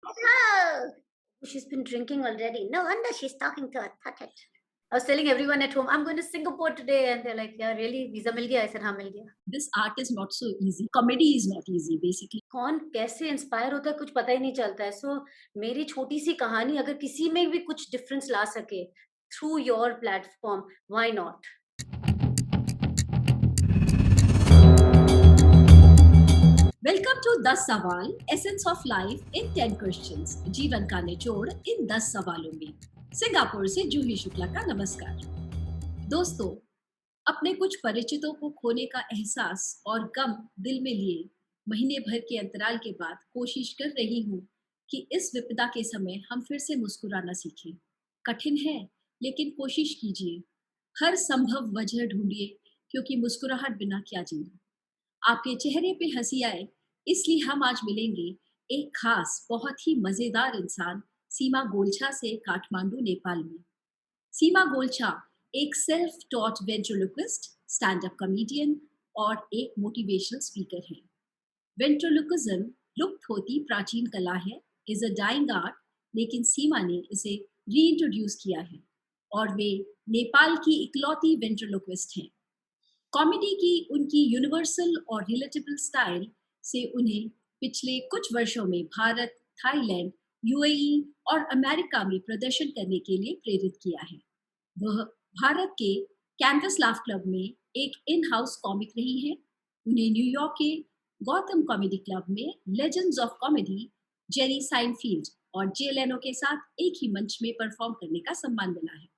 Oh, she's been drinking already. No wonder she's talking to a puppet. I was telling everyone at home, I'm going to Singapore today, and they're like, "Yeah, really? Visa मिल गया?" I said, "हाँ, मिल गया." This art is not so easy. Comedy is not easy, basically. कौन कैसे inspire होता है कुछ पता ही नहीं चलता है। सो मेरी छोटी सी कहानी अगर किसी में भी कुछ डिफरेंस ला सके through your platform, why not? Welcome to 10 सवाल, essence of life in 10 questions. जीवन का निचोड़ इन 10 सवालों में। सिंगापुर से जूही शुक्ला का नमस्कार। दोस्तों, अपने कुछ परिचितों को खोने का एहसास और गम दिल में लिए महीने भर के अंतराल के बाद कोशिश कर रही हूँ कि इस विपदा के समय हम फिर से मुस्कुराना सीखें। कठिन है, लेकिन कोशिश कीजिए। हर संभव वजह ढूंढिए, क्योंकि मुस्कुराहट बिना क्या जीना। आपके चेहरे पे हंसी आए, इसलिए हम आज मिलेंगे एक खास बहुत ही मजेदार इंसान सीमा गोलछा से काठमांडू नेपाल में। सीमा गोलछा एक self taught ventriloquist, stand up comedian और एक मोटिवेशनल स्पीकर हैं। वेंट्रोलोक्विज्म लुप्त होती प्राचीन कला है, इज अ डाइंग आर्ट, लेकिन सीमा ने इसे रीइंट्रोड्यूस किया है और वे नेपाल की इकलौती वेंट्रोलोक्विस्ट हैं। कॉमेडी की उनकी यूनिवर्सल और रिलेटेबल स्टाइल से उन्हें पिछले कुछ वर्षों में भारत, थाईलैंड, यूएई और अमेरिका में प्रदर्शन करने के लिए प्रेरित किया है। वह भारत के कैंवस लाफ क्लब में एक इन हाउस कॉमिक रही हैं। उन्हें न्यूयॉर्क के गौतम कॉमेडी क्लब में legends of comedy, Jerry Seinfeld और जे लेनो के साथ एक ही मंच में परफॉर्म करने का सम्मान मिला है।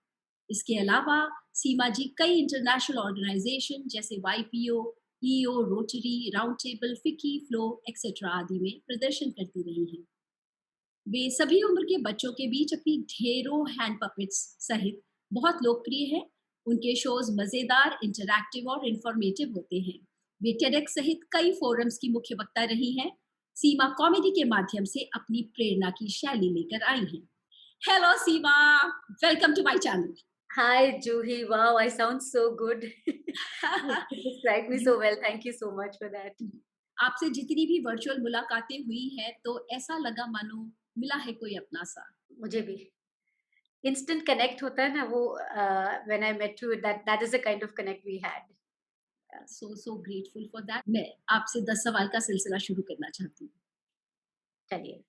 इसके अलावा सीमा जी कई इंटरनेशनल ऑर्गेनाइजेशन जैसे वाईपीओ, ईओ, रोटरी, राउंड टेबल, फिकी, फ्लो एक्सेट्रा आदि में प्रदर्शन करती रही हैं। वे सभी उम्र के बच्चों के बीच अपनी ढेरों हैंड पपेट्स सहित बहुत लोकप्रिय हैं। उनके शोज मजेदार, इंटरैक्टिव और इंफॉर्मेटिव होते हैं। वे टेडेक्स सहित कई फोरम्स की मुख्य वक्ता रही हैं। सीमा कॉमेडी के माध्यम से अपनी प्रेरणा की शैली लेकर आई हैं। Hello Seema, welcome to my channel. Hi, Juhi. Wow, I sound so good. You described me so well. Thank you so much for that. आपसे जितनी भी वर्चुअल मुलाकातें हुई हैं, तो ऐसा लगा मानो मिला है कोई अपना सा। मुझे भी इंस्टेंट कनेक्ट होता है ना वो when I met you that is the kind of connect we had. So grateful for that. मैं आपसे 10 सवाल का सिलसिला शुरू करना चाहती हूँ। चलिए।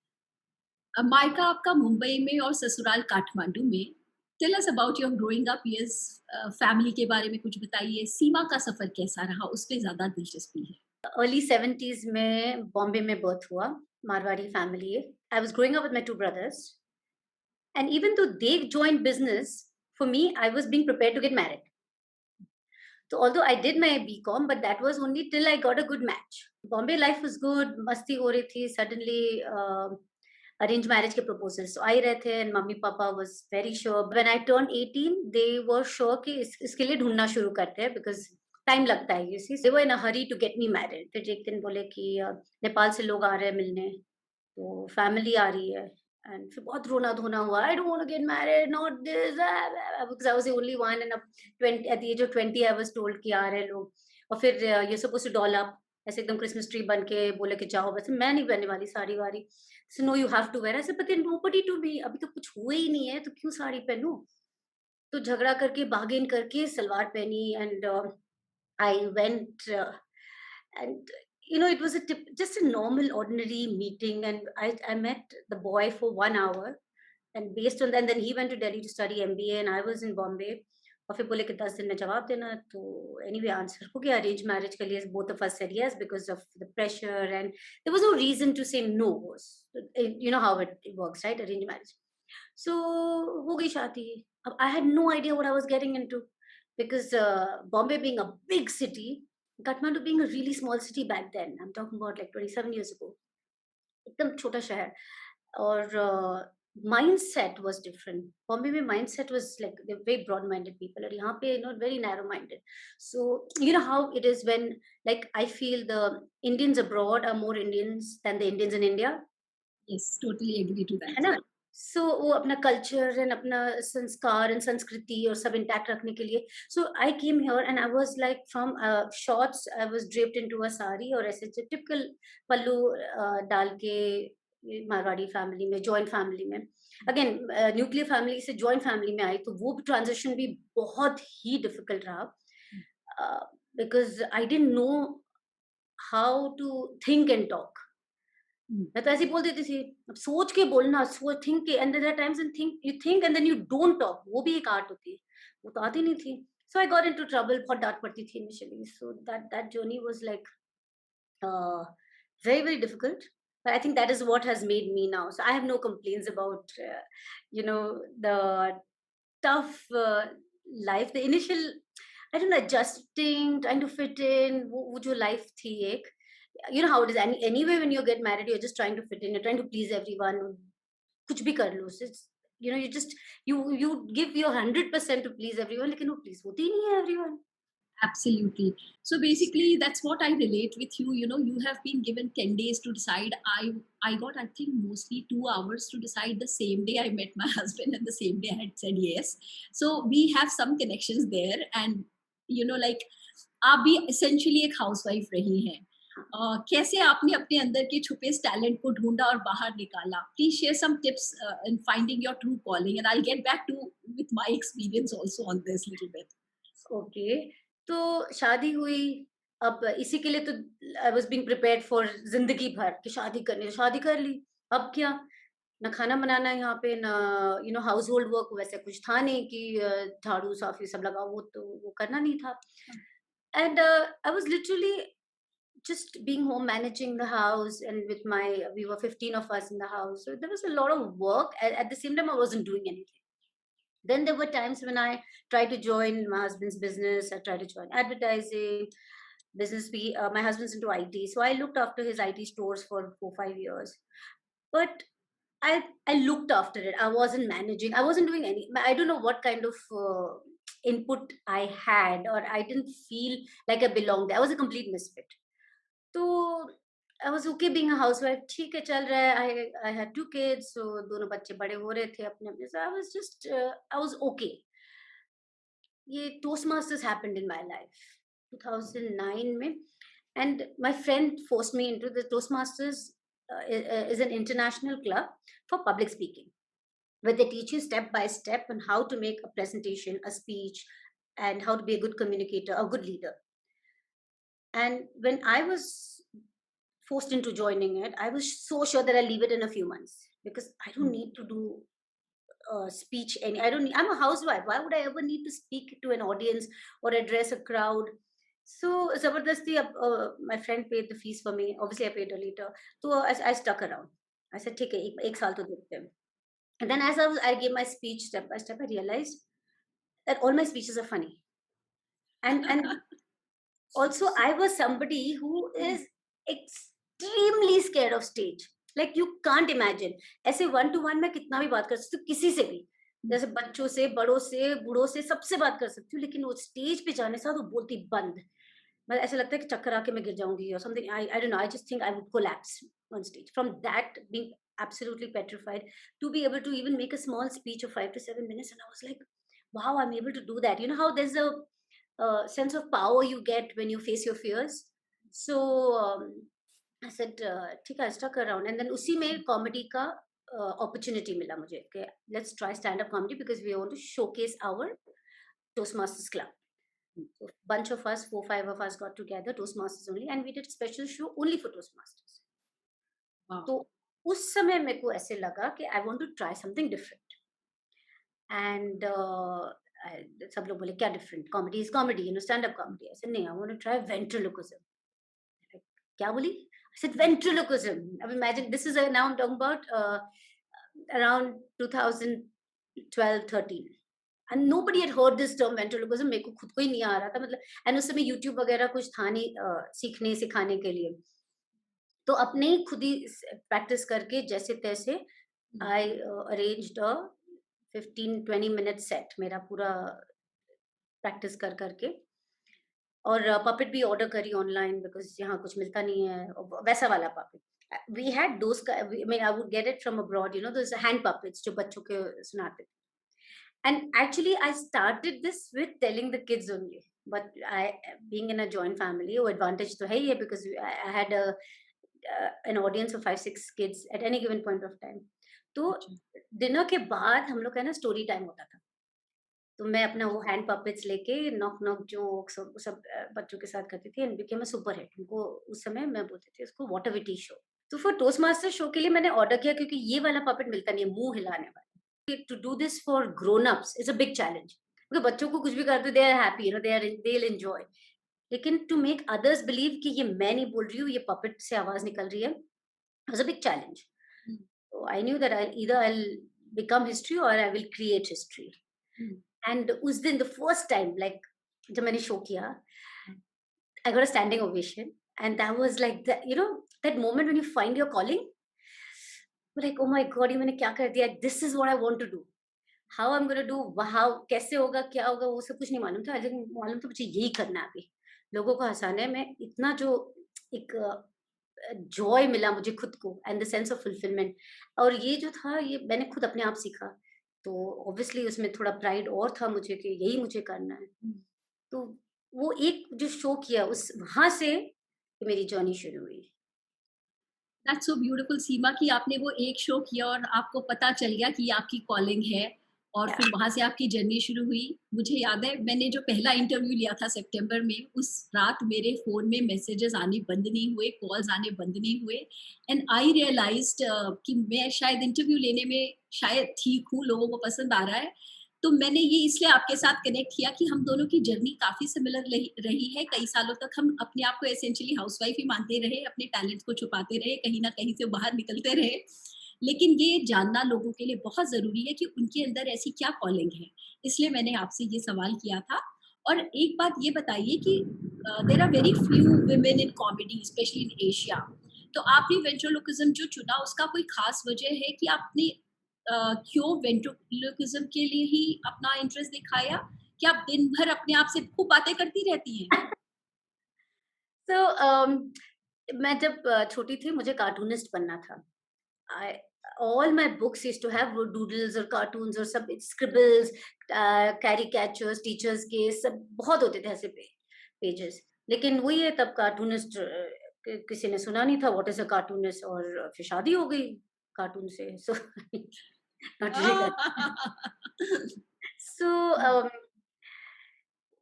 मायका आपका मुंबई में और ससुराल काठमांडू में। Tell us about your growing up years. Family के बारे में कुछ बताइए। सीमा का सफर कैसा रहा, उस पे ज्यादा दिलचस्पी है। अर्ली 70s में बॉम्बे में बर्थ हुआ, मारवाड़ी फैमिली है। I was growing up with my two brothers and even though they joined business, for me I was being prepared to get married. So although I did my BCom, but that was only till I got a good match. Bombay life was good, मस्ती हो रही थी. Suddenly arranged marriage के proposals तो आ ही रहे थे and mummy papa was very sure. When I turned 18, they were sure कि इसके लिए ढूंढना शुरू करते हैं because टाइम लगता है. You see, they were in a hurry to get me married. फिर एक दिन बोले कि नेपाल से लोग आ रहे हैं मिलने, तो फैमिली आ रही है. एंड फिर बहुत रोना धोना हुआ. I don't want to get married, not this, because I was the only one and अब 20 at the age of 20 I was told कि आ रहे हैं लोग. और फिर you supposed to doll up ऐसे एकदम क्रिसमस ट्री बन के बोले कि जाओ. बस मैं नहीं पहनने वाली साड़ी वाड़ी. So no you have to wear. ऐसे पता नोबडी टू बी. अभी तो कुछ हुआ ही नहीं है तो क्यों साड़ी पहनूं. तो झगड़ा करके बार्गेन करके सलवार पहनी and I went and it was just a normal ordinary meeting and I met the boy for 1 hour and based on that and then he went to Delhi to study MBA and I was in Bombay. और फिर बोले कि 10 दिन में जवाब देना. तो anyway answer हो गया. अरेंज मैरिज के लिए both of us said yes because of the pressure and there was no reason to say no. You know how it works right, arrange marriage. So हो गई शादी. अब I had no idea what I was getting into because Bombay being a big city, Kathmandu being a really small city back then, I'm talking about like 27 years ago, एकदम छोटा शहर. और mindset was different. Bombay में mindset was like they're very broad-minded people, और यहाँ पे very narrow-minded. So you know how it is when like I feel the Indians abroad are more Indians than the Indians in India. Yes, totally agree to है that. ना? So वो अपना culture and अपना संस्कार and संस्कृति और सब intact रखने के लिए. So I came here and I was like from shorts I was draped into a sari और ऐसे टिपिकल पल्लू डाल के ये मारवाड़ी फैमिली में, जॉइंट फैमिली में। अगेन न्यूक्लियर फैमिली से जॉइंट फैमिली में आई, तो वो ट्रांजिशन भी बहुत ही डिफिकल्ट रहा, because I didn't know how to think and talk. मैं तो ऐसे ही बोल देती थी, अब सोच के बोलना, सोच थिंक के, and there are times and think you think and then you don't talk, वो भी एक आर्ट होती है, वो तो आती नहीं थी। सो आई गॉट इनटू ट्रबल, बहुत डांट पड़ती थी initially, so that journey was like very very difficult, but I think that is what has made me now, so I have no complaints about the tough life, the initial, I don't know, adjusting, trying to fit in, wo jo life thi ek, you know how it is, anyway when you get married you're just trying to fit in, you're trying to please everyone, kuch bhi kar lo, so it's, you just you give your 100% to please everyone, lekin wo please hoti nahi hai everyone. Absolutely. So basically, that's what I relate with you. You know, you have been given 10 days to decide. I got, I think, mostly 2 hours to decide. The same day I met my husband, and the same day I had said yes. So we have some connections there, and you know, like आप भी essentially एक housewife रही हैं. कैसे आपने अपने अंदर के छुपे इस टैलेंट को ढूंढा और बाहर निकाला? Please share some tips in finding your true calling, and I'll get back to with my experience also on this little bit. Okay, तो शादी हुई, अब इसी के लिए तो I was being prepared for ज़िंदगी भर कि शादी करनी है, तो शादी कर ली। अब क्या? ना खाना बनाना है यहाँ पे, ना हाउस होल्ड वर्क वैसे कुछ था नहीं कि झाड़ू, साफ़ ये सब लगाओ, वो तो वो करना नहीं था। And I was literally just being home, managing the house, and with my, we were 15 of us in the house, so there was a lot of work. At the same time I wasn't doing anything. Then there were times when I tried to join my husband's business, I tried to join advertising business. My husband's into IT, so I looked after his IT stores for 4 5 years, but I looked after it, I wasn't managing, I wasn't doing any, I don't know what kind of input I had, or I didn't feel like I belonged there. I was a complete misfit. तो I was okay being a housewife, ठीक है चल रहा है। I had 2 kids, सो दोनों बच्चे बड़े हो रहे थे अपने-अपने, सो आई वाज़ ओके। ये toast masters happened in my life 2009 में, and my friend forced me into the toast masters, is an international club for public speaking, where they teach you step by step on how to make a presentation, a speech, and how to be a good communicator, a good leader. And when I was forced into joining it, I was so sure that I'll leave it in a few months, because I don't need to do speech. I don't need, I'm a housewife. Why would I ever need to speak to an audience or address a crowd? So, Zabardasti, my friend paid the fees for me. Obviously, I paid her later. So, I stuck around. I said, take it, ek saal to dekhte hain. And then as I gave my speech step by step, I realized that all my speeches are funny. And also, I was somebody who is extremely scared of stage. Like you can't imagine. ऐसे one to one मैं कितना भी बात कर सकती हूँ किसी से भी, जैसे बच्चों से, बड़ों से, बूढ़ों से, सबसे बात कर सकती हूँ, लेकिन वो स्टेज पे जाने साथ वो बोलती बंद। मतलब ऐसा लगता है कि चक्कर आके मैं गिर जाऊंगी or something. I don't know. I just think I would collapse on stage. From that being absolutely petrified to be able to even make a small speech of 5 to 7 minutes, and I was like, wow, I'm able to do that. You know how there's a sense of power you get when you face your fears. So I said, ठीक है, stuck around, and then उसी में comedy का opportunity मिला मुझे कि let's try stand-up comedy because we want to showcase our Toastmasters club. So bunch of us, 4 5 of us got together, Toastmasters only, and we did special show only for Toastmasters. Wow. तो उस समय मेरे को ऐसे लगा कि I want to try something different. And सब लोग बोले क्या different, comedy is comedy, stand up comedy. ऐसे नहीं, I want to try ventriloquism. क्या बोली? I said ventriloquism. अब imagine, this is now I am talking about around 2012-13, and nobody had heard this term ventriloquism. मेरे को खुद को ही नहीं आ रहा था, मतलब, एंड उस समय यूट्यूब वगैरह कुछ था नहीं सीखने सिखाने के लिए, तो अपने ही खुद ही प्रैक्टिस करके जैसे तैसे आई अरेंज्ड अ 15-20 मिनट सेट, मेरा पूरा प्रैक्टिस कर करके, और पपेट भी ऑर्डर करी ऑनलाइन बिकॉज यहाँ कुछ मिलता नहीं है, वैसा वाला puppet. We had those, I mean I would get it from abroad, those hand puppets जो बच्चों के सुनाते थे। And actually I started this with telling the kids only, but I being in a joint family, वो advantage तो है ही है, because I had an audience of 5-6 kids at any given point of time. तो अच्छा। Dinner के बाद हम लोग का ना स्टोरी टाइम होता था। तो मैं अपना वो हैंड पपेट्स लेके नॉक नॉक जोक्स सब सब बच्चों के साथ करती थी and became a super hit. उनको उस समय मैं बोलती थी उसको व्हाट अ विटी शो। तो फॉर टोस्ट मास्टर शो के लिए मैंने ऑर्डर किया क्योंकि ये वाला पपेट मिलता नहीं है मुंह हिलाने वाला। To do this for grown ups is a big challenge क्योंकि बच्चों को कुछ भी कर दो they are happy, you know, they will enjoy. लेकिन टू मेक अदर्स बिलीव कि ये मैं नहीं बोल रही हूँ, ये पपेट से आवाज निकल रही है, was a big challenge. Hmm, So I knew that I'll become history or I will create history. Hmm, And उस दिन the first time like जब मैंने शो किया, हाँ। I got a standing ovation and that was like the, you know, that moment when you find your calling, like oh my god ये मैंने क्या कर दिया, this is what I want to do. How I'm going to do, how कैसे होगा क्या होगा वो सब कुछ नहीं मालूम था, लेकिन मालूम था मुझे यही करना है अभी। लोगों को हँसाने में इतना जो एक जॉय मिला मुझे खुद को and the sense of fulfilment, और ये जो था ये मैंने खुद अपने आप सीखा। तो ऑब्वियसली उसमें थोड़ा प्राइड और था मुझे कि यही मुझे करना है। हुँ। तो वो एक जो शो किया उस वहाँ से मेरी जर्नी शुरू हुई। दैट्स सो ब्यूटीफुल सीमा कि आपने वो एक शो किया और आपको पता चल गया कि ये आपकी कॉलिंग है और या फिर वहाँ से आपकी जर्नी शुरू हुई। मुझे याद है मैंने जो पहला इंटरव्यू लिया था सितंबर में, उस रात मेरे फ़ोन में मैसेजेस आने बंद नहीं हुए, कॉल्स आने बंद नहीं हुए एंड आई रियलाइज़्ड कि मैं शायद इंटरव्यू लेने में शायद ठीक हूँ, लोगों को पसंद आ रहा है। तो मैंने ये इसलिए आपके साथ कनेक्ट किया कि हम दोनों की जर्नी काफ़ी सिमिलर रही रही है। कई सालों तक हम अपने आप को एसेंशियली हाउसवाइफ ही मानते रहे, अपने टैलेंट्स को छुपाते रहे, कहीं न कहीं से बाहर निकलते रहे। लेकिन ये जानना लोगों के लिए बहुत ज़रूरी है कि उनके अंदर ऐसी क्या कॉलिंग है। इसलिए मैंने आपसे ये सवाल किया था। और एक बात ये बताइए कि there are very few women in comedy specially in Asia. तो आपने वेंट्रोलोक्विज़्म जो चुना उसका कोई ख़ास वजह है कि आपने क्यों वेंट्रोलोक्विज़्म के लिए ही अपना इंटरेस्ट दिखाया? कि आप दिन भर अपने आप से खूब बातें करती रहती हैं? तो मैं जब छोटी थी मुझे कार्टूनिस्ट बनना था। I all my books used to have वो डूडल्स और कार्टून्स और सब स्क्रिबल्स, कैरिकेचर्स टीचर्स के सब बहुत होते थे ऐसे पेजेस। लेकिन वही है तब कार्टूनिस्ट किसी ने सुना नहीं था व्हाट इज अ कार्टूनिस्ट, और फिर शादी हो गई कार्टून से। So not really. सो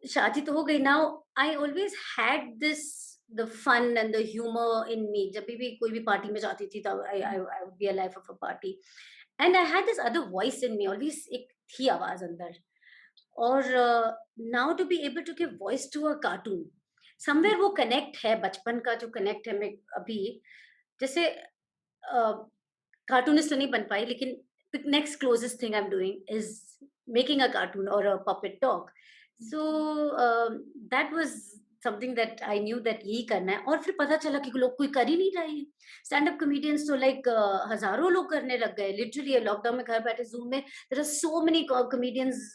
शादी तो हो गई। Now I always had this the fun and the humour in me. जब भी कोई भी पार्टी में जाती थी तब I I I would be a life of a party and I had this other voice in me always, एक थी आवाज अंदर। और now to be able to give voice to a cartoon, somewhere वो कनेक्ट है, बचपन का जो कनेक्ट है। मैं अभी जैसे कार्टूनिस्ट तो नहीं बन पाई, लेकिन the next closest thing I'm doing is making a cartoon or a puppet talk. So that was something that I knew that यही करना है। और फिर पता चला कि लोग कोई कर ही नहीं रहे हैं। स्टैंड अप कॉमेडियंस तो लाइक हजारों लोग करने लग गए लिटरली। लॉकडाउन में घर बैठे जूम में there are so many comedians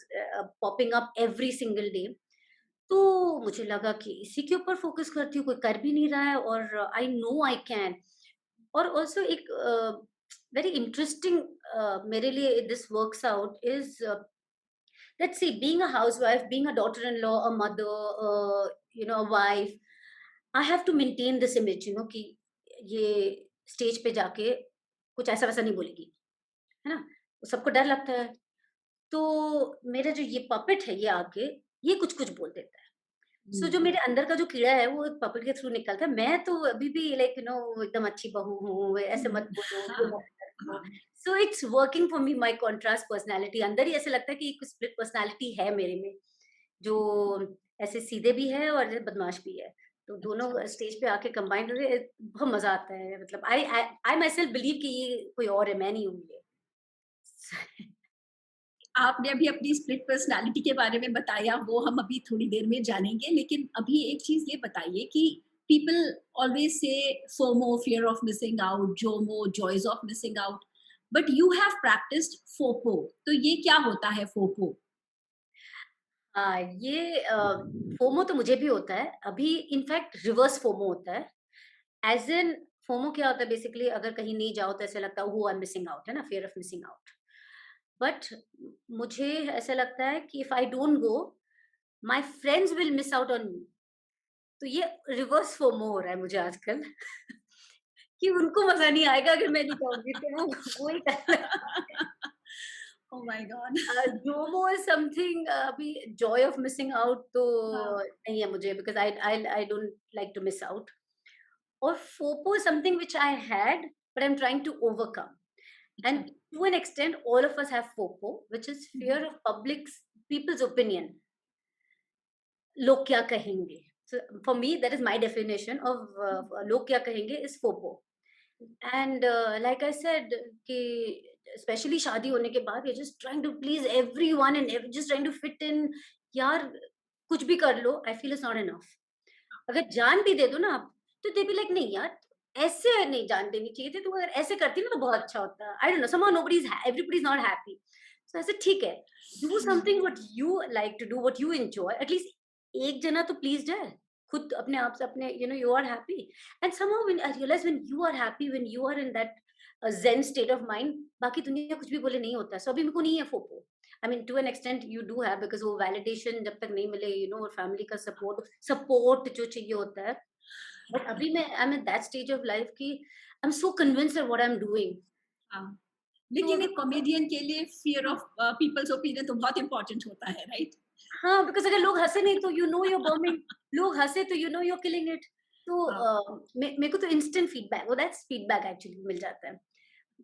popping up every single day. तो मुझे लगा कि इसी के ऊपर फोकस करती हूँ, कोई कर भी नहीं रहा है और आई नो आई कैन। और ऑल्सो एक वेरी इंटरेस्टिंग मेरे लिए this works out is let's see being a housewife, being a daughter in law, a mother, you know, a wife, I have to maintain this image, you know, कि ये stage पे जाके कुछ ऐसा वैसा नहीं बोलेगी, है ना? सबको डर लगता है। तो मेरा जो ये पपेट है ये आके ये कुछ कुछ बोल देता है। सो जो हुँ। मेरे अंदर का जो कीड़ा है वो पपेट के थ्रू निकलता है। मैं तो अभी भी लाइक यू नो एकदम अच्छी बहू हूँ, ऐसे मत हुँ। बोलो, ये हाँ, मत करो। हाँ। So it's working for me, my contrast personality. अंदर ही ऐसे लगता है कि एक स्प्लिट पर्सनैलिटी है मेरे में, जो ऐसे सीधे भी है और ऐसे बदमाश भी है। तो दोनों अच्छा। स्टेज पे आके कंबाइन होके बहुत मज़ा आता है। मतलब आई माई सेल्फ बिलीव कि ये कोई और है, मैं नहीं हूँ ये। आपने अभी अपनी स्प्लिट पर्सनैलिटी के बारे में बताया, वो हम अभी थोड़ी देर में जानेंगे। लेकिन अभी एक चीज़ ये बताइए कि people always say FOMO, fear of missing out, JOMO, joys of missing out, but you have practised FOPO. तो ये क्या होता है फोपो? हाँ, ये फोमो तो मुझे भी होता है। अभी इनफैक्ट रिवर्स फोमो होता है। एज़ इन फोमो क्या होता है बेसिकली, अगर कहीं नहीं जाओ तो ऐसा लगता है ओह आई एम मिसिंग आउट, है ना? Fear of missing out. But मुझे ऐसा लगता है कि if I don't go, my friends will miss out on me. तो ये रिवर्स फोमो हो रहा है मुझे आजकल। कि उनको मजा नहीं आएगा अगर मैं नहीं कहूंगी, तो वो ही करना। Oh my god! JOMO is something, अभी जॉय ऑफ मिसिंग आउट तो हाँ, नहीं है मुझे, because I don't like to miss out. और FOPO is something which I had, but I'm trying to overcome. अच्छा। And to an extent, all of us have FOPO, which is hmm, fear of people's opinion. लोग क्या कहेंगे? So for me, that is my definition of हुँ, लोग क्या कहेंगे is FOPO. And like I said, कि especially शादी होने के बाद, you're just trying to please everyone and just trying to fit in. यार कुछ भी कर लो, I feel it's not enough. अगर जान भी दे दो ना आप, तो दे बी लाइक नहीं यार, ऐसे नहीं जान देनी चाहिए थी, तू अगर ऐसे करती ना तो बहुत अच्छा होता। I don't know, somehow nobody is everybody is not happy. So ऐसे ठीक है, do something what you like to do, what you enjoy, at least एक जना तो प्लीज्ड है, खुद अपने आप से, अपने you know you are happy. And somehow when I realise, when you are happy, when you are in that zen state of mind, बाकी दुनिया कुछ भी बोले नहीं होता। सो अभी मेरे को नहीं है FOPO. I mean to an extent you do have, because वो वैलिडेशन जब तक नहीं मिले, यू नो, और फैमिली का सपोर्ट सपोर्ट जो चाहिए होता है। बट अभी मैं I am in that stage of life कि I am so convinced of what I am doing. हाँ। तो लेकिन अगर एक कॉमेडियन के लिए फियर ऑफ पीपल्स ओपिनियन तो बहुत इम्पोर्टेंट होता है, राइट? हाँ, बिकॉज़ अगर लोग हँसे नहीं तो you know you are bombing, लोग हँसे तो you know you are killing it. तो हाँ, मेरे को तो इंस्टेंट फीडबैक, वो दैट्स फीडबैक एक्चुअली मिल जाता है।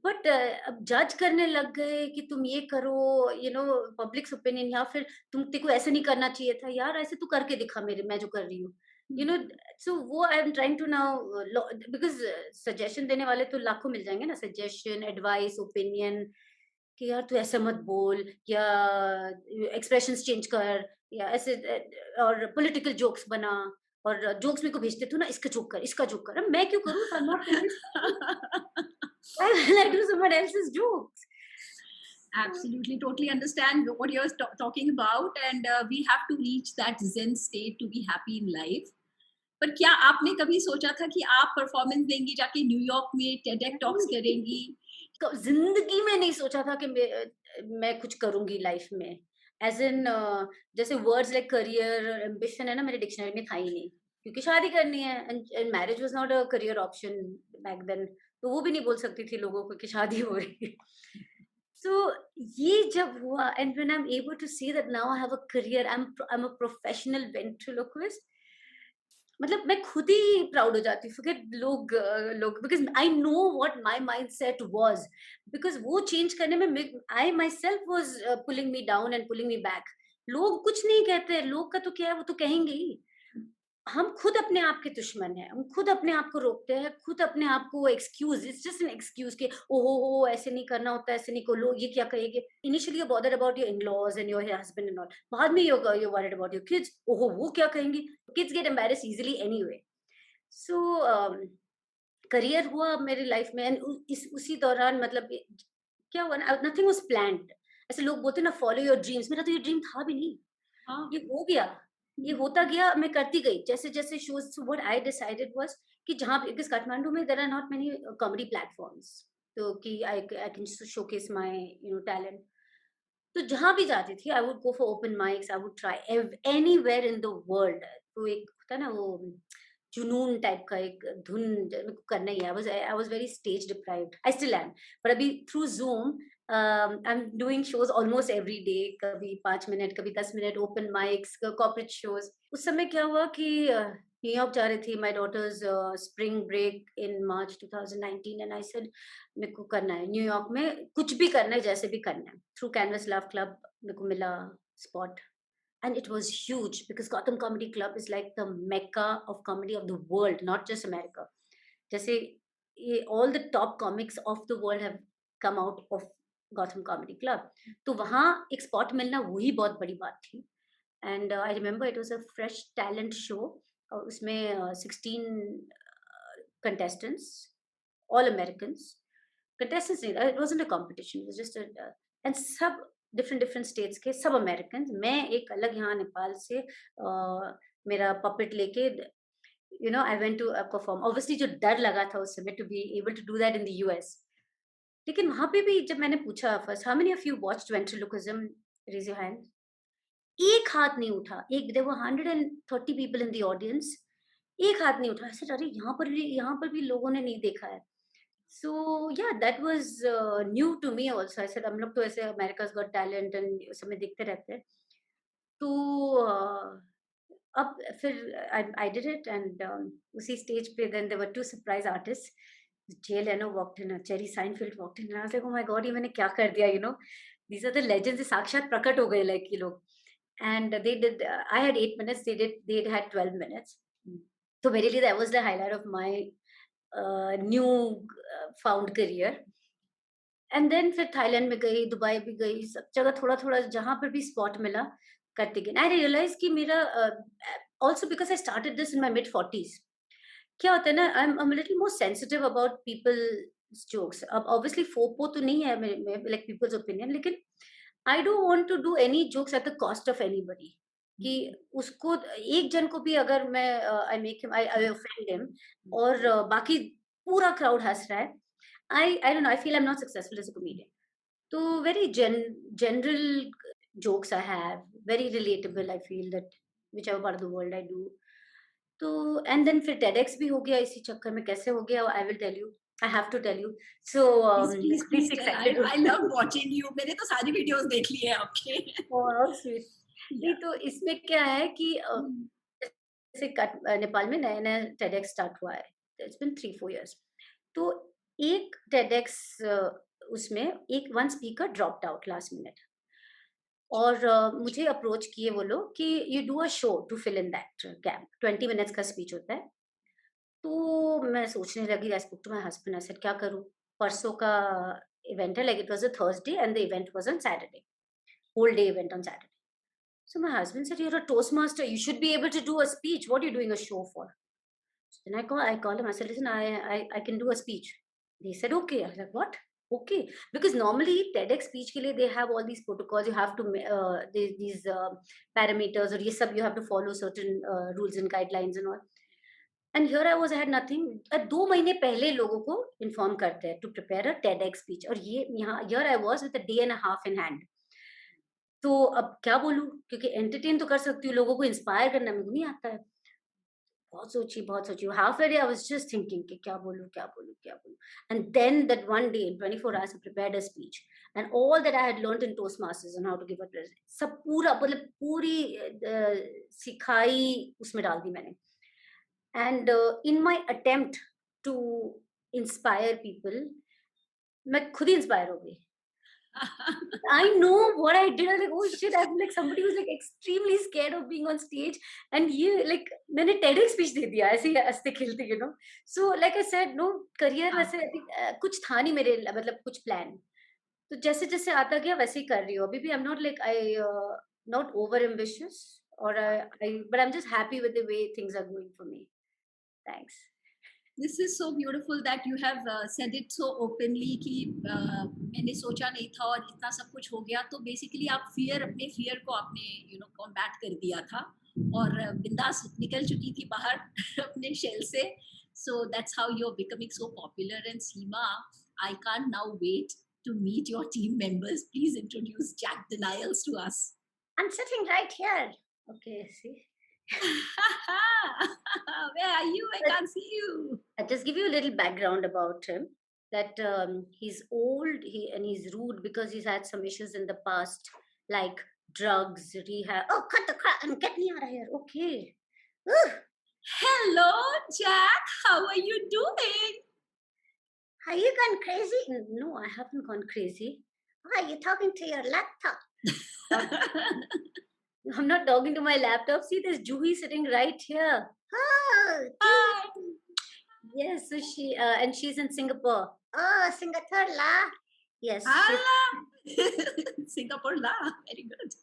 बट अब जज करने लग गए कि तुम ये करो, यू नो, पब्लिक्स ओपिनियन, या फिर तुम तेको ऐसे नहीं करना चाहिए था यार, ऐसे तू करके दिखा मेरे, मैं जो कर रही हूँ, यू हुँ, नो। सो वो I am trying to now, because suggestion देने वाले तो लाखों मिल जाएंगे ना, सजेशन, एडवाइस, ओपिनियन, कि यार तू ऐसे मत बोल, या एक्सप्रेशंस चेंज कर, या ऐसे और पॉलिटिकल जोक्स बना, और जोक्स मेरे को भेजते तू ना, इसका जोक कर, इसका जोक कर। अब मैं क्यों करूँ? I am not convinced. Why will I do someone else's jokes? So, Absolutely, totally understand what you're talking about, and we have to reach that zen state to be happy in life. पर क्या आपने कभी सोचा था कि आप performance देंगी जाके न्यूयॉर्क में, टेडेक टॉक्स करेंगी? जिंदगी में नहीं सोचा था कि मैं कुछ करूंगी लाइफ में, एज इन जैसे वर्ड्स लाइक करियर, एम्बिशन है ना, मेरे डिक्शनरी में था ही नहीं, क्योंकि शादी करनी है, and marriage was not a career option back then. तो वो भी नहीं बोल सकती थी लोगों को कि शादी हो रही है। सो ये जब हुआ, and when I am able to see that now I have a career, I am a professional ventriloquist, मतलब मैं खुद ही प्राउड हो जाती हूँ। फॉरगेट लोग, because I know what my mindset was, because वो चेंज करने में I my self was pulling me down and pulling me back. लोग कुछ नहीं कहते, लोग का तो क्या है, वो तो कहेंगे ही। हम खुद अपने आप के दुश्मन हैं, हम खुद अपने आप को रोकते हैं, खुद अपने आप को excuse, it's just an excuse कि ओहो हो! ऐसे नहीं करना होता, ऐसे नहीं करो, ये क्या कहेंगे? Initially you are bothered about your in-laws and your husband and all. बाद में you are worried about your kids, ओहो! वो क्या कहेंगे? Kids get embarrassed easily anyway. So career हुआ मेरी लाइफ में, एंड इस उसी दौरान, मतलब क्या हुआ ना, नथिंग वाज़ प्लान्ड। ऐसे लोग बोलते हैं ना, फॉलो योर ड्रीम्स, मेरा तो ये ड्रीम था भी नहीं। हाँ, ये हो गया, ये होता गया, मैं करती गई। जैसे-जैसे shows, so what I decided was कि जहाँ पे, बिकॉज़ काठमांडू में there are not many comedy platforms, तो कि I can showcase my, you know, talent. तो जहाँ भी जाती थी, I would go for open mics, I would try anywhere in the world. तो एक होता है ना वो जुनून टाइप का, एक धुन मेरे को करना ही है। I was very stage deprived, I still am. पर अभी through Zoom I am doing shows almost every day, कभी 5 मिनट, कभी 10 minute, open mics, corporate shows. उस समय क्या हुआ कि न्यूयॉर्क जा रही थी, my daughter's spring break in March 2019, and I said मेरे को करना है न्यूयॉर्क में, कुछ भी करना है, जैसे भी करना है। थ्रू कैनवस लव क्लब मेरे को मिला spot, and it was huge, because Gautam comedy club is like the Mecca of comedy of the world, not just America. जैसे ये all the top comics of the world have come out of Gautam comedy club. तो वहाँ एक spot मिलना, वही बहुत बड़ी बात थी। And I remember it was a fresh talent show, उसमें 16 कंटेस्टेंट्स, ऑल अमेरिकन्स। कंटेस्टेंट्स नहीं, it wasn't a competition, it was just and सब डिफरेंट डिफरेंट स्टेट्स के, सब अमेरिकन्स। मैं एक अलग यहाँ नेपाल से मेरा पपेट लेके, you know, I went to perform. Obviously जो डर लगा था उस समय, to be able to do that in the US. लेकिन वहाँ पे भी जब मैंने पूछा first, how many of you watched ventriloquism, raise your hand. एक हाथ नहीं उठा। एक, there were 130 people in the audience, एक हाथ नहीं उठा। आई सेड अरे यहाँ पर भी लोगों ने नहीं देखा है। So yeah, that was new to me also. I said हम लोग तो ऐसे America's Got Talent and ये सब में देखते रहते हैं. तो अब फिर I did it and उसी stage पे then there were two surprise artists. Jay Leno walked in, Jerry Seinfeld walked in, and I was like, oh my god, ये मैंने क्या कर दिया, you know? These are the legends. ये साक्षात प्रकट हो गए like ये लोग. And they did. I had 8 minutes. They had 12 minutes. So मेरे लिए that was the highlight of my new found career. And then फिर थाईलैंड में गई, दुबई भी गई, सब जगह थोड़ा-थोड़ा जहाँ पर भी स्पॉट मिला करती गई. आई रियलाइज़ कि मेरा also because I started this in my mid 40s. क्या होता है ना, I am a little more sensitive about people's jokes. अब ऑब्वियसली फोपो तो नहीं है मेरे में लाइक पीपल्स ओपिनियन, लेकिन I don't want to do any jokes at the cost of anybody. कि उसको एक जन को भी अगर मैं I make him I offend him और बाकी पूरा क्राउड हँस रहा है, I don't know, I feel I'm not successful as a comedian. So very general jokes I have, very relatable. I feel that whichever part of the world I do. तो and then फिर TEDx भी हो गया इसी चक्कर में. कैसे हो गया I will tell you. I have to tell you. So Please, please, please please be tell. excited. I love watching you. मैंने तो सारी वीडियोस देख ली है आपके. Oh, how sweet. नहीं Yeah. तो इसमें क्या है कि Hmm. जैसे नेपाल में नया-नया TEDx स्टार्ट हुआ है. It's been 3-4 years. तो एक TEDx उसमें one speaker dropped out last minute और मुझे अप्रोच किए वो लोग कि you do a show to fill in that gap. 20 minutes का स्पीच होता है. तो मैं सोचने लगी, I spoke to my husband, I said क्या करूं. परसों का इवेंट है, like it was a Thursday and the event was on Saturday, whole day event on Saturday. So my husband said, "You're a Toastmaster. You should be able to do a speech. What are you doing a show for?" So then I called him. I said, "Listen, I can do a speech." They said, "Okay." I was like, "What?" Okay, because normally TEDx speech के लिए they have all these protocols. You have to these parameters, और ये सब you have to follow certain rules and guidelines and all. And here I was, I had nothing. 2 महीने पहले लोगों को inform करते हैं to prepare a TEDx speech, और ये यहाँ here I was with a day and a half in hand. तो अब क्या बोलूँ? क्योंकि एंटरटेन तो कर सकती हूँ, लोगों को इंस्पायर करना मेरे को नहीं आता है. बहुत सोची. Half a day I was just thinking कि क्या बोलूँ, क्या बोलूँ, क्या बोलूँ? And then that one day in 24 hours I prepared a speech and all that I had learned in Toastmasters on how to give a present, सब पूरा मतलब पूरी सिखाई उसमें डाल दी मैंने. And in my attempt to inspire people, मैं खुद ही इंस्पायर हो गई. I know what I did. I was like, oh shit! I'm like somebody who's like extremely scared of being on stage, and ये like मैंने TEDx speech दे दिया ऐसे ही हंसते खेलते, you know. So like I said, no career हाँ. वैसे कुछ था नहीं मेरे मतलब कुछ plan. तो जैसे जैसे आता गया वैसे ही कर रही हूँ. अभी भी I'm not like not over ambitious, or but I'm just happy with the way things are going for me. Thanks. This is so beautiful that you have said it so openly कि मैंने सोचा नहीं था और इतना सब कुछ हो गया. तो बेसिकली आप अपने फियर को आपने कॉम्बैट कर दिया था और बिंदास निकल चुकी थी बाहर अपने शेल से. So that's how you are becoming so popular. And Seema, I can't now wait to meet your team members. Please introduce Jack Denials to us. I'm sitting right here. Okay, see. Where are you? I can't see you. I'll just give you a little background about him. That he's old, he's rude because he's had some issues in the past, like drugs, rehab. Oh, cut the crap and get me out of here. Okay. Ugh. Hello, Jack. How are you doing? Are you gone crazy? No, I haven't gone crazy. Are you talking to your laptop? I'm not talking to my laptop. See, there's Juhi sitting right here. Oh, Hi. yes. So and she's in Singapore. Oh, Singapore la. Yes. Singapore la. Very good.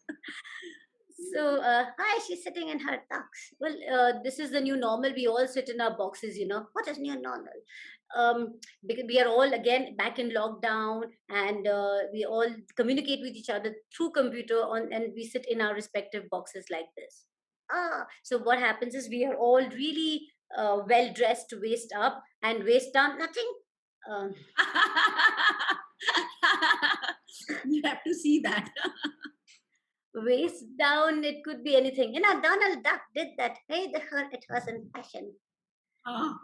So, hi, she's sitting in her box. Well, this is the new normal. We all sit in our boxes, you know. What is new normal? Because we are all again back in lockdown, and we all communicate with each other through computer and we sit in our respective boxes like this. Ah, so what happens is we are all really well dressed, waist up, and waist down. Nothing. You have to see that. Waist down, it could be anything. You know, Donald Duck did that. Hey, it was in fashion. Ah,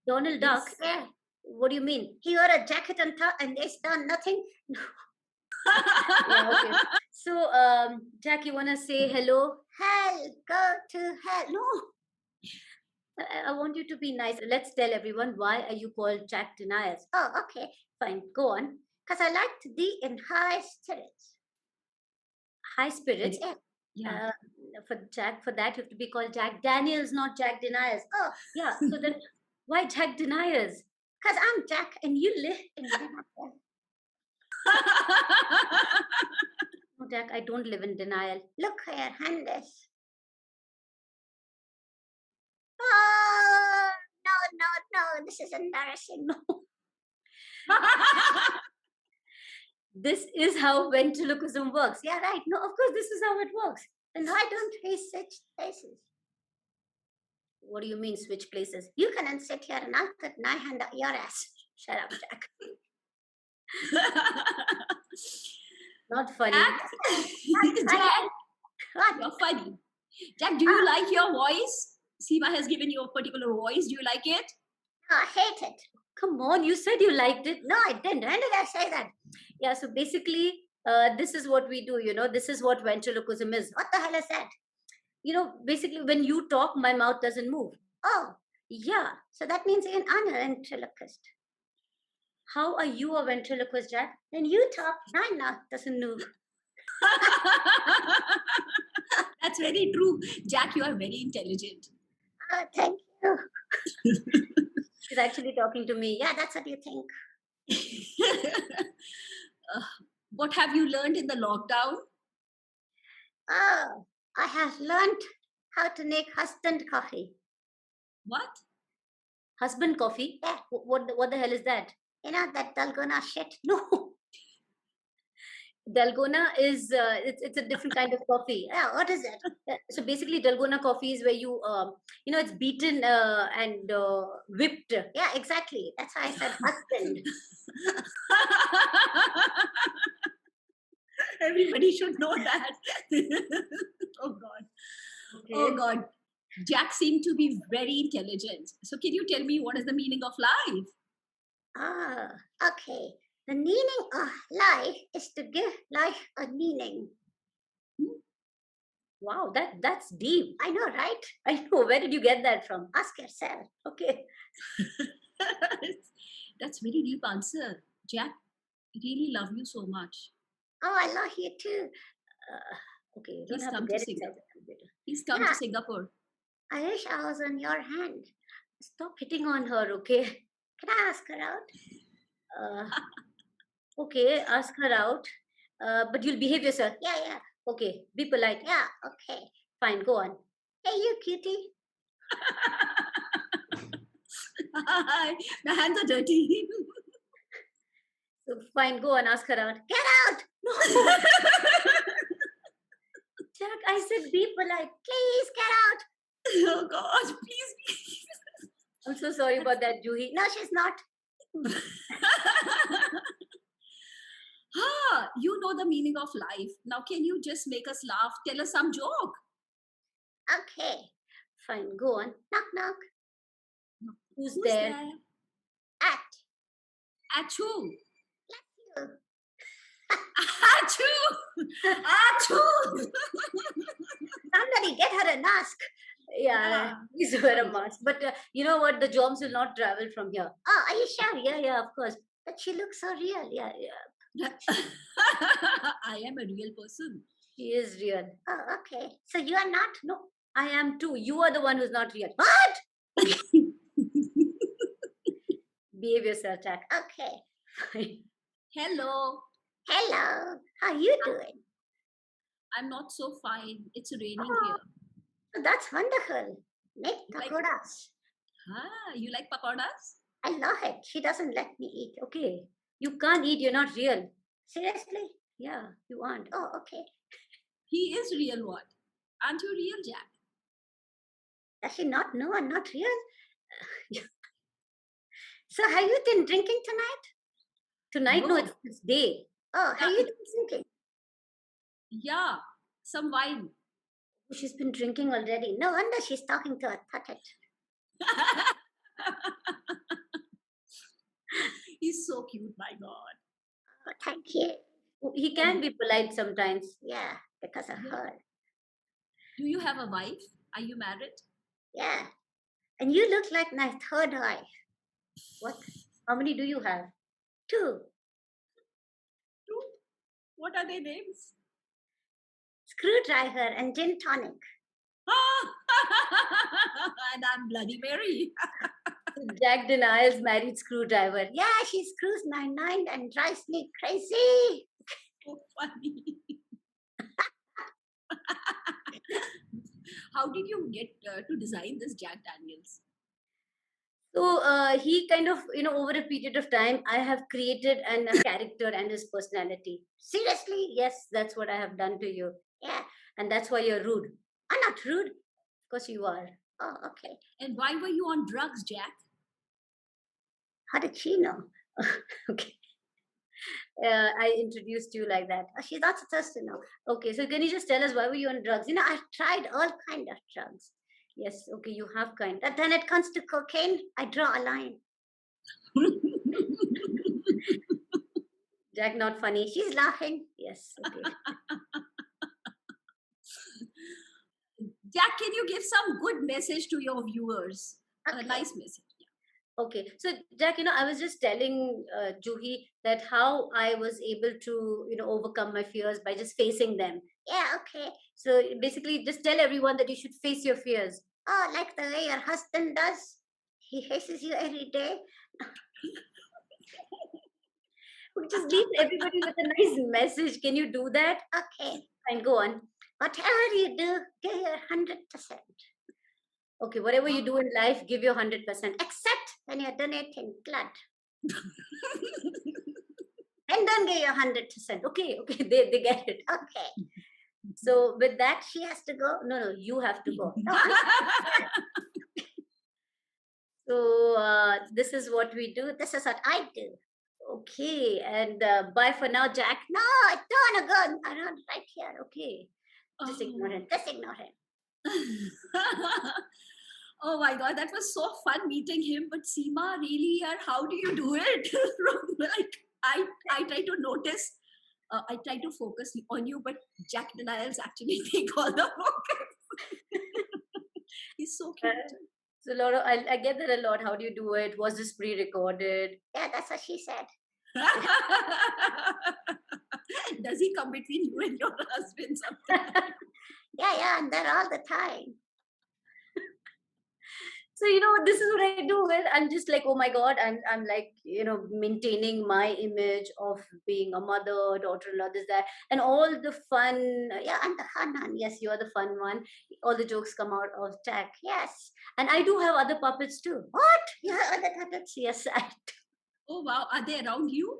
Donald Duck, yes. What do you mean? He wore a jacket and top and they done nothing. Yeah, okay. So, Jack, you want to say hello? Hell, go to hell. No, I want you to be nice. Let's tell everyone, why are you called Jack Deniers? Oh, okay, fine. Go on. Because I like to be in high spirits. High spirits? Yeah. Yeah. For Jack, for that you have to be called Jack Daniels, not Jack Deniers. Oh, yeah. So then, why Jack Deniers? Because I'm Jack and you live in denial. No, Jack, I don't live in denial. Look here, hand this. Oh, no, this is embarrassing. No. This is how ventriloquism works. Yeah, right. No, of course, this is how it works. And why don't we switch places? What do you mean switch places? You can sit here and I'll put my hand up your ass. Shut up, Jack. Not funny. Jack, you're funny. Jack, do you like your voice? Seema has given you a particular voice. Do you like it? No, I hate it. Come on, you said you liked it. No, I didn't. When did I say that? Yeah, so basically, this is what we do, this is what ventriloquism is. What the hell is that? Basically, when you talk, my mouth doesn't move. Oh, yeah. So that means you're an ventriloquist. How are you a ventriloquist, Jack? When you talk, my mouth doesn't move. That's very true. Jack, you are very intelligent. Oh, thank you. She's actually talking to me. Yeah, that's what you think. What have you learned in the lockdown? Oh, I have learned how to make husband coffee. What? Husband coffee? Yeah. What the hell is that? That Dalgona shit. No. Dalgona is it's a different kind of coffee. Yeah, what is it? So basically, Dalgona coffee is where you it's beaten and whipped. Yeah, exactly. That's why I said husband. Everybody should know that. Oh God. Okay. Oh God. Jack seemed to be very intelligent. So can you tell me what is the meaning of life? Ah, okay. The meaning of life is to give life a meaning. Wow, that's deep. I know, right? I know. Where did you get that from? Ask yourself. Okay. That's very deep answer. Jack, I really love you so much. Oh, I love you too. Okay, Please come to Singapore. Please come to Singapore. I wish I was on your hand. Stop hitting on her, okay? Can I ask her out? Okay, ask her out. But you'll behave yourself. Yeah. Okay, be polite. Yeah, okay. Fine, go on. Hey, you cutie. Hi, my hands are dirty. So fine, go on, ask her out. Get out! No. Jack, I said be polite. Please get out. Oh God, please. I'm so sorry about that, Juhi. No, she's not. You know the meaning of life. Now, can you just make us laugh? Tell us some joke. Okay, fine. Go on. Knock, knock. Who's there? At who? You. Achoo! Achoo! Somebody get her a mask. Yeah, please wear a mask. But you know what? The germs will not travel from here. Oh, are you sure? Yeah, of course. But she looks so real. Yeah. I am a real person. She is real. Oh, okay. So you are not? No, I am too. You are the one who's not real. What? Behave yourself, Jack. Okay. Fine. Hello. How you doing? I'm not so fine. It's raining here. That's wonderful. Make pakoras. You like pakoras? I love it. She doesn't let me eat. Okay. You can't eat. You're not real. Seriously? Yeah, you aren't. Oh, okay. He is real what? Aren't you real, Jack? Does she not know I'm not real? So have you been drinking tonight? Tonight? No, it's day. Oh, have you been drinking? Yeah, some wine. She's been drinking already. No wonder she's talking to a puppet. He's so cute, my God. Oh, thank you. He can be polite sometimes. Yeah, because of Yeah. her. Do you have a wife? Are you married? Yeah. And you look like my third wife. What? How many do you have? 2. Two. What are their names? Screwdriver and gin tonic. And I'm Bloody Mary. Jack Denial's married Screwdriver. Yeah, she screws 99 and drives me crazy. So funny. How did you get to design this Jack Daniels? So he kind of, over a period of time, I have created a character and his personality. Seriously? Yes, that's what I have done to you. Yeah. And that's why you're rude. I'm not rude. Of course you are. Oh, okay. And why were you on drugs, Jack? How did she know? Okay. I introduced you like that. Oh, she's not supposed to know. Okay, so can you just tell us why were you on drugs? I've tried all kind of drugs. Yes, okay, you have kind. But then it comes to cocaine, I draw a line. Jack, not funny. She's laughing. Yes, okay. Jack, can you give some good message to your viewers? Okay. A nice message. Okay, so Jack, I was just telling Juhi that how I was able to, overcome my fears by just facing them. Yeah, okay. So basically, just tell everyone that you should face your fears. Oh, like the way your husband does? He faces you every day. Just leave everybody with a nice message. Can you do that? Okay. Fine, go on. Whatever you do, give your 100%. Okay, whatever you do in life, give your 100%. Except when you're donating blood. And don't give your 100%. Okay, they get it. Okay. So with that, she has to go. No, you have to go. No, So this is what we do. this is what I do. Okay, and bye for now, Jack. No, I don't want to go around right here. Okay, just ignore him. Just ignore him. Oh my God, that was so fun meeting him. But Seema, really, how do you do it? Like I try to notice, I try to focus on you, but Jack Denials actually take all the focus. He's so cute. So Laura, I get that a lot. How do you do it? Was this pre-recorded? Yeah, that's what she said. Does he come between you and your husband sometimes? Yeah, and they're all the time. So this is what I do. Well, I'm just like, oh my God, I'm like, maintaining my image of being a mother, daughter-in-law, this, that, and all the fun. Yeah, I'm the fun one. Yes, you are the fun one. All the jokes come out of Jack. Yes. And I do have other puppets too. What? You have other puppets? Yes, I do. Oh wow, are they around you?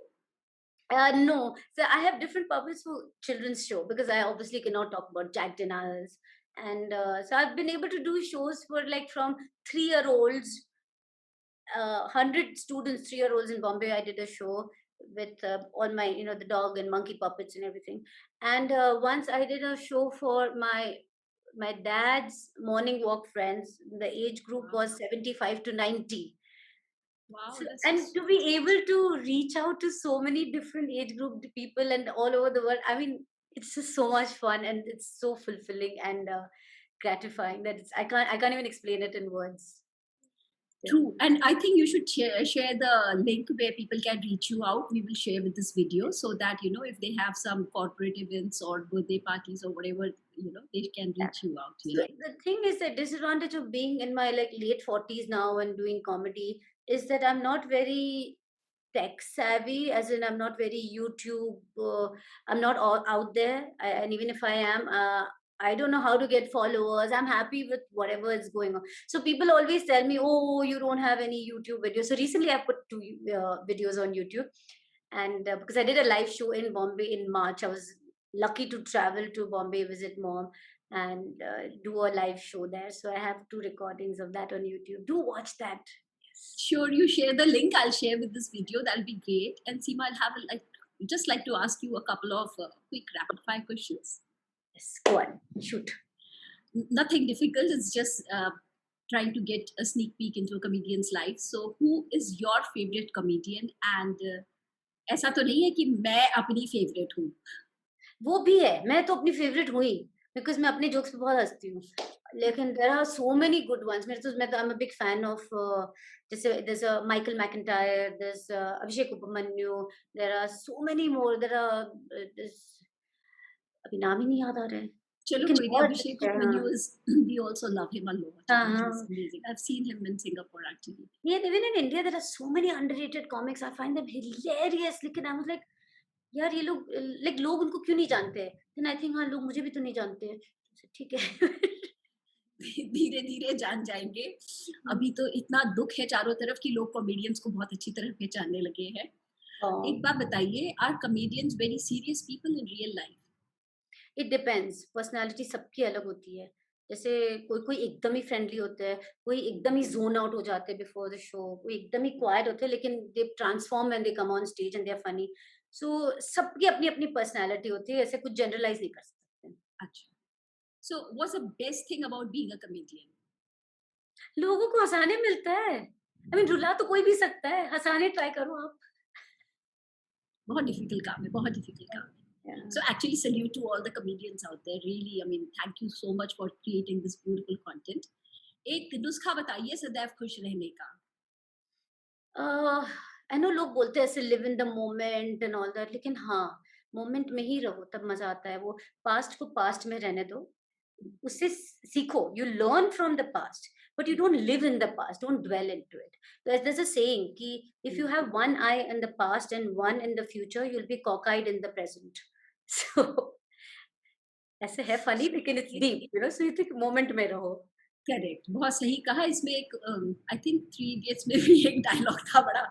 No. So I have different puppets for children's show because I obviously cannot talk about Jack Denials. And so I've been able to do shows for like from 3-year-olds, 100 students, 3-year-olds in Bombay. I did a show with all my, the dog and monkey puppets and everything. And once I did a show for my dad's morning walk friends. The age group was 75 to 90. Wow. So, that's and so to be able to reach out to so many different age group people and all over the world, I mean, it's just so much fun and it's so fulfilling and gratifying that I can't even explain it in words. true. And I think you should share the link where people can reach you out. We will share with this video so that, if they have some corporate events or birthday parties or whatever, they can reach you out. So the thing is, the disadvantage of being in my like late 40s now and doing comedy is that I'm not very tech savvy, as in I'm not very YouTube, I'm not all out there. And even if I am, I don't know how to get followers. I'm happy with whatever is going on. So people always tell me, oh, you don't have any YouTube videos. So recently I put 2 videos on YouTube. And because I did a live show in Bombay in March, I was lucky to travel to Bombay, visit mom, and do a live show there. So I have 2 recordings of that on YouTube. Do watch that. Sure, you share the link. I'll share with this video. That'll be great. And Seema, I'll have just like to ask you a couple of quick rapid fire questions. Yes, go on, shoot. Nothing difficult. It's just trying to get a sneak peek into a comedian's life. So, who is your favorite comedian? And ऐसा तो नहीं है कि मैं अपनी favorite हूँ. वो भी है, मैं तो अपनी फेवरेट हुई बिकॉज मैं अपने जोक्स पे बहुत हंसती हूँ, लेकिन there are so many good ones. मैं तो I am a big fan of जैसे there's a Michael McIntyre, there's Abhishek Upmanyu, there are so many more, there are अभी नाम ही नहीं याद आ रहा है, चलो लेकिन कोई नहीं, बहुत अभिषेक अच्छे हैं, हाँ। Upmanyu is we also love him a lot. हाँ, He's हाँ। amazing. I've seen him in Singapore actually. Yeah, even in India there are so many underrated comics. I find them hilarious. लेकिन I was like, यार ये लोग like लोग उनको क्यों नहीं जानते? Then I think हाँ लोग मुझे भी तो नहीं जानते हैं। ठीक है। धीरे धीरे जान जाएंगे. अभी तो इतना दुख है चारों तरफ कि लोग कॉमेडियंस को बहुत अच्छी तरह पहचानने लगे हैं. एक बात बताइए, are comedians very serious people in real life? It depends, personality सबकी अलग होती है। जैसे कोई कोई एकदम ही फ्रेंडली होता है, कोई एकदम ही जोन आउट हो जाते हैं बिफोर द शो, कोई एकदम ही क्वाइट होते हैं लेकिन they transform when they come on stage and they are funny. So सबकी अपनी अपनी पर्सनालिटी होती है, ऐसे कुछ जनरलाइज नहीं कर सकते। अच्छा. So, what's the best thing about being a comedian? लोगों को हंसाने मिलता है। आई मीन रुला तो कोई भी सकता है, हंसाने ट्राई करो आप। बहुत डिफिकल्ट काम है, बहुत डिफिकल्ट काम है. So actually salute to all the comedians out there. Really, I mean, thank you so much for creating this beautiful content. एक नुस्खा बताइए सदैव खुश रहने का. आई नो लोग बोलते हैं ऐसे live in the moment and all that, लेकिन हाँ मोमेंट में ही रहो तब मजा आता है। वो पास्ट को पास्ट में रहने दो, उससे सीखो, you learn from the past but you don't live in the past, don't dwell into it. there's a saying कि if you have one eye in the past and one in the future you'll be cockeyed in the present। so ऐसे है funny लेकिन it's deep, you know, so you think moment में रहो। Correct, बहुत सही कहा. इसमें एक आई थिंक थ्री इडियट्स में भी एक डायलॉग था बड़ा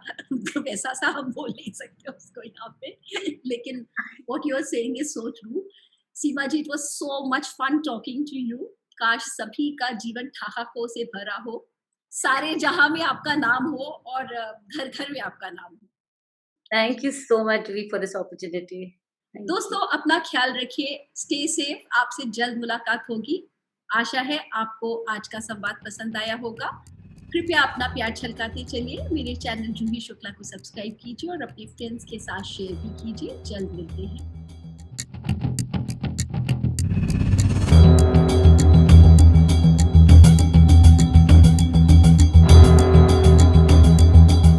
वैसा सा, हम बोल नहीं सकते उसको यहाँ पे, लेकिन what you are saying is so true. Seema ji, it was so much fun talking to you. काश सभी का जीवन ठहाकों से भरा हो, सारे जहां में आपका नाम हो और घर घर में आपका नाम हो. Thank you so much we for this opportunity. दोस्तों अपना ख्याल रखिए, स्टे सेफ. आपसे जल्द मुलाकात होगी. आशा है आपको आज का संवाद पसंद आया होगा. कृपया अपना प्यार छलकाते चलिए. मेरे चैनल जूही शुक्ला को सब्सक्राइब कीजिए और अपने फ्रेंड्स के साथ शेयर भी कीजिए. जल्द मिलते हैं.